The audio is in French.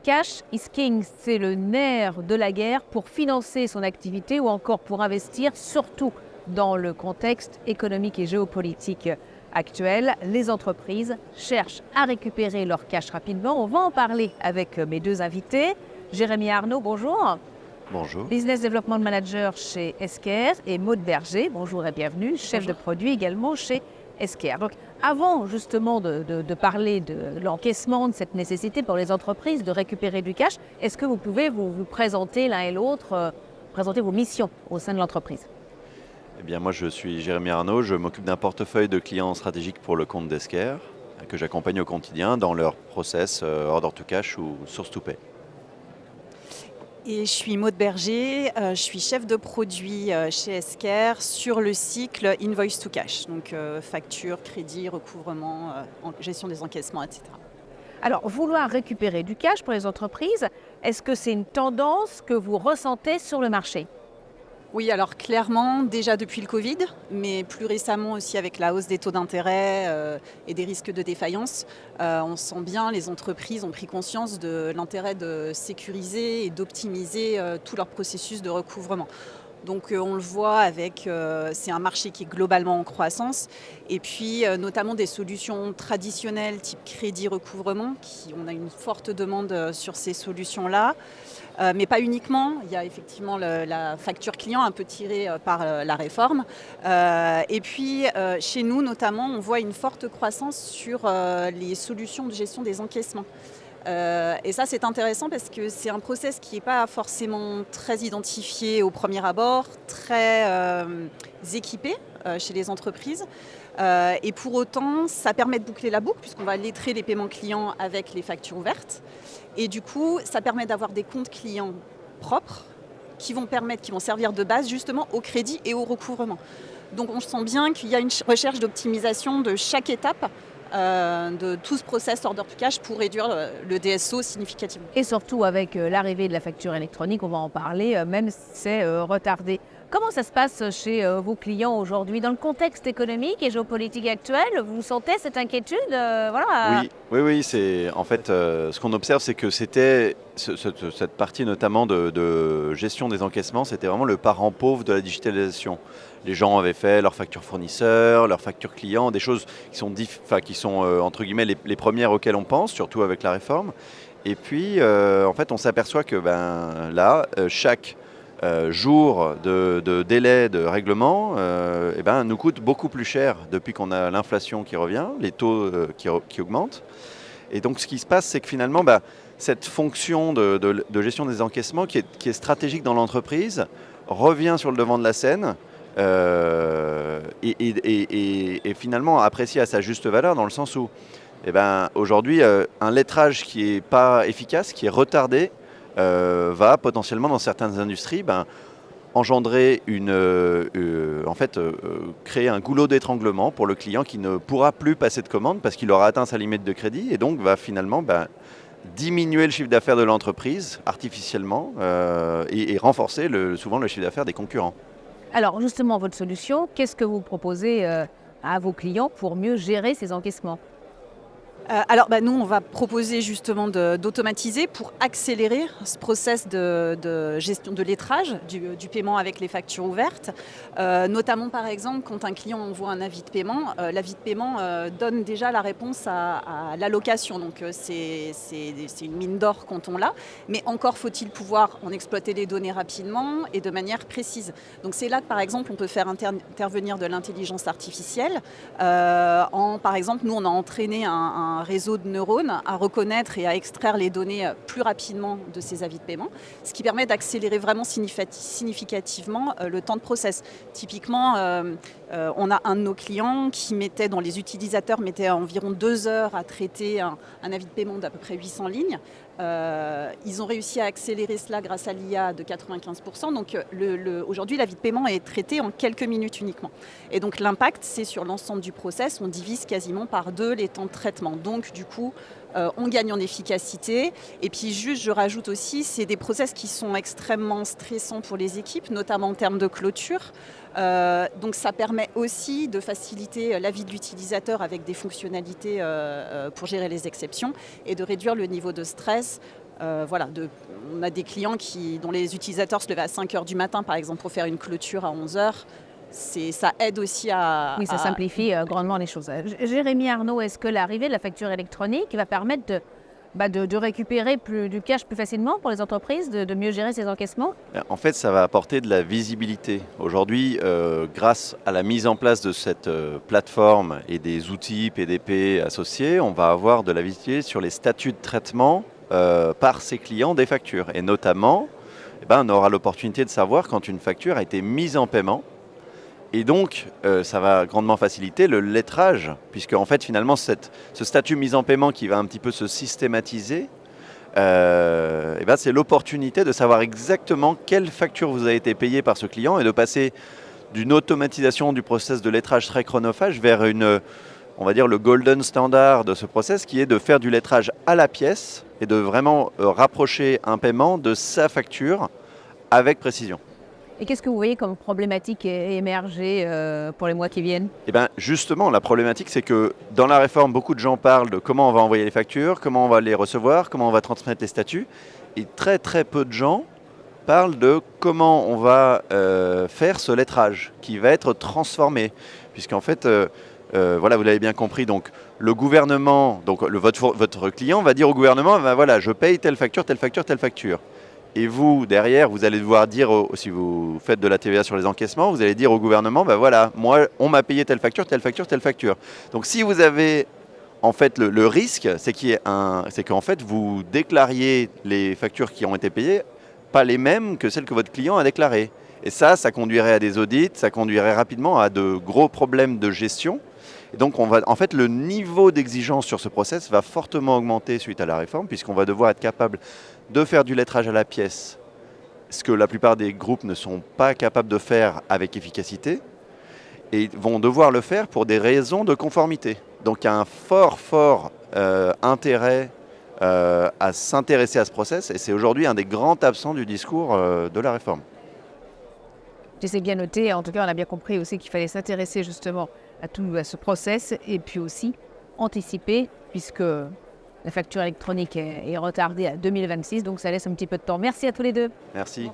Cash is king, c'est le nerf de la guerre pour financer son activité ou encore pour investir, surtout dans le contexte économique et géopolitique actuel. Les entreprises cherchent à récupérer leur cash rapidement. On va en parler avec mes deux invités. Jérémy Arnaud, bonjour. Bonjour. Business Development Manager chez Esker, et Maud Berger, bonjour et bienvenue, chef de produit également chez Esker. Donc, avant justement de parler de l'encaissement, de cette nécessité pour les entreprises de récupérer du cash, est-ce que vous pouvez vous présenter l'un et l'autre, présenter vos missions au sein de l'entreprise? Eh bien, moi, je suis Jérémy Arnaud. Je m'occupe d'un portefeuille de clients stratégiques pour le compte d'Esker, que j'accompagne au quotidien dans leur process order to cash ou source to pay. Et je suis Maud Berger, je suis chef de produit chez Esker sur le cycle invoice to cash, donc facture, crédit, recouvrement, gestion des encaissements, etc. Alors, vouloir récupérer du cash pour les entreprises, est-ce que c'est une tendance que vous ressentez sur le marché? Oui, alors clairement, déjà depuis le Covid, mais plus récemment aussi avec la hausse des taux d'intérêt et des risques de défaillance, on sent bien les entreprises ont pris conscience de l'intérêt de sécuriser et d'optimiser tout leur processus de recouvrement. Donc on le voit avec, c'est un marché qui est globalement en croissance, et puis notamment des solutions traditionnelles type crédit recouvrement, on a une forte demande sur ces solutions-là. Mais pas uniquement, il y a effectivement la facture client un peu tirée par la réforme. Et puis chez nous notamment, on voit une forte croissance sur les solutions de gestion des encaissements. Et ça c'est intéressant parce que c'est un process qui n'est pas forcément très identifié au premier abord, très équipé chez les entreprises. Et pour autant, ça permet de boucler la boucle puisqu'on va lettrer les paiements clients avec les factures ouvertes. Et du coup, ça permet d'avoir des comptes clients propres qui vont servir de base justement au crédit et au recouvrement. Donc on sent bien qu'il y a une recherche d'optimisation de chaque étape de tout ce process order to cash pour réduire le DSO significativement. Et surtout avec l'arrivée de la facture électronique, on va en parler, même si c'est retardé. Comment ça se passe chez vos clients aujourd'hui? Dans le contexte économique et géopolitique actuel, vous sentez cette inquiétude Oui, c'est en fait ce qu'on observe, c'est que c'était cette partie notamment de gestion des encaissements, c'était vraiment le parent pauvre de la digitalisation. Les gens avaient fait leurs factures fournisseurs, leurs factures clients, des choses qui sont entre guillemets les premières auxquelles on pense, surtout avec la réforme. Et puis en fait, on s'aperçoit que chaque jour de délai de règlement nous coûte beaucoup plus cher depuis qu'on a l'inflation qui revient, les taux qui augmentent. Et donc ce qui se passe, c'est que finalement, cette fonction de gestion des encaissements qui est stratégique dans l'entreprise revient sur le devant de la scène et finalement appréciée à sa juste valeur, dans le sens où aujourd'hui, un lettrage qui n'est pas efficace, qui est retardé, va potentiellement dans certaines industries engendrer créer un goulot d'étranglement pour le client qui ne pourra plus passer de commande parce qu'il aura atteint sa limite de crédit et donc va finalement diminuer le chiffre d'affaires de l'entreprise artificiellement et renforcer souvent le chiffre d'affaires des concurrents. Alors justement, votre solution, qu'est-ce que vous proposez à vos clients pour mieux gérer ces encaissements? Nous, on va proposer justement d'automatiser pour accélérer ce process de gestion de lettrage du paiement avec les factures ouvertes. Notamment, par exemple, quand un client envoie un avis de paiement, l'avis de paiement donne déjà la réponse à l'allocation. Donc, c'est une mine d'or quand on l'a. Mais encore faut-il pouvoir en exploiter les données rapidement et de manière précise. Donc, c'est là que, par exemple, on peut faire intervenir de l'intelligence artificielle. Par exemple, nous, on a entraîné un réseau de neurones à reconnaître et à extraire les données plus rapidement de ces avis de paiement, ce qui permet d'accélérer vraiment significativement le temps de process. Typiquement, on a un de nos clients qui dont les utilisateurs mettaient environ 2 heures à traiter un avis de paiement d'à peu près 800 lignes. Ils ont réussi à accélérer cela grâce à l'IA de 95%. Donc aujourd'hui, l'avis de paiement est traité en quelques minutes uniquement. Et donc l'impact, c'est sur l'ensemble du process. On divise quasiment par 2 les temps de traitement. Donc du coup, on gagne en efficacité. Et puis juste, je rajoute aussi, c'est des process qui sont extrêmement stressants pour les équipes, notamment en termes de clôture. Donc ça permet aussi de faciliter la vie de l'utilisateur avec des fonctionnalités pour gérer les exceptions et de réduire le niveau de stress On a des clients dont les utilisateurs se levaient à 5 heures du matin, par exemple, pour faire une clôture à 11 heures. Ça aide aussi à... Oui, ça simplifie grandement les choses. Jérémy Arnaud, est-ce que l'arrivée de la facture électronique va permettre de récupérer du cash plus facilement pour les entreprises, de mieux gérer ces encaissements? En fait, ça va apporter de la visibilité. Aujourd'hui, grâce à la mise en place de cette plateforme et des outils PDP associés, on va avoir de la visibilité sur les statuts de traitement par ses clients des factures. Et notamment, on aura l'opportunité de savoir quand une facture a été mise en paiement. Et donc, ça va grandement faciliter le lettrage, puisque en fait, finalement, ce statut mise en paiement qui va un petit peu se systématiser, c'est l'opportunité de savoir exactement quelle facture vous avez été payée par ce client et de passer d'une automatisation du process de lettrage très chronophage vers on va dire le golden standard de ce process, qui est de faire du lettrage à la pièce et de vraiment rapprocher un paiement de sa facture avec précision. Et qu'est-ce que vous voyez comme problématique émerger pour les mois qui viennent? Justement, la problématique, c'est que dans la réforme, beaucoup de gens parlent de comment on va envoyer les factures, comment on va les recevoir, comment on va transmettre les statuts. Et très très peu de gens parlent de comment on va faire ce lettrage qui va être transformé. Puisqu'en fait, vous l'avez bien compris, donc le gouvernement, donc votre client va dire au gouvernement, voilà, je paye telle facture, telle facture, telle facture. Et vous, derrière, vous allez devoir dire, si vous faites de la TVA sur les encaissements, vous allez dire au gouvernement, voilà, moi, on m'a payé telle facture, telle facture, telle facture. Donc si vous avez, en fait, le risque, c'est qu'en fait, vous déclariez les factures qui ont été payées, pas les mêmes que celles que votre client a déclarées. Et ça conduirait à des audits, ça conduirait rapidement à de gros problèmes de gestion. Et donc, en fait, le niveau d'exigence sur ce process va fortement augmenter suite à la réforme, puisqu'on va devoir être capable de faire du lettrage à la pièce, ce que la plupart des groupes ne sont pas capables de faire avec efficacité, et vont devoir le faire pour des raisons de conformité. Donc, il y a un fort intérêt à s'intéresser à ce process, et c'est aujourd'hui un des grands absents du discours de la réforme. C'est bien noté. En tout cas, on a bien compris aussi qu'il fallait s'intéresser justement à ce process et puis aussi anticiper, puisque la facture électronique est retardée à 2026, donc ça laisse un petit peu de temps. Merci à tous les deux. Merci.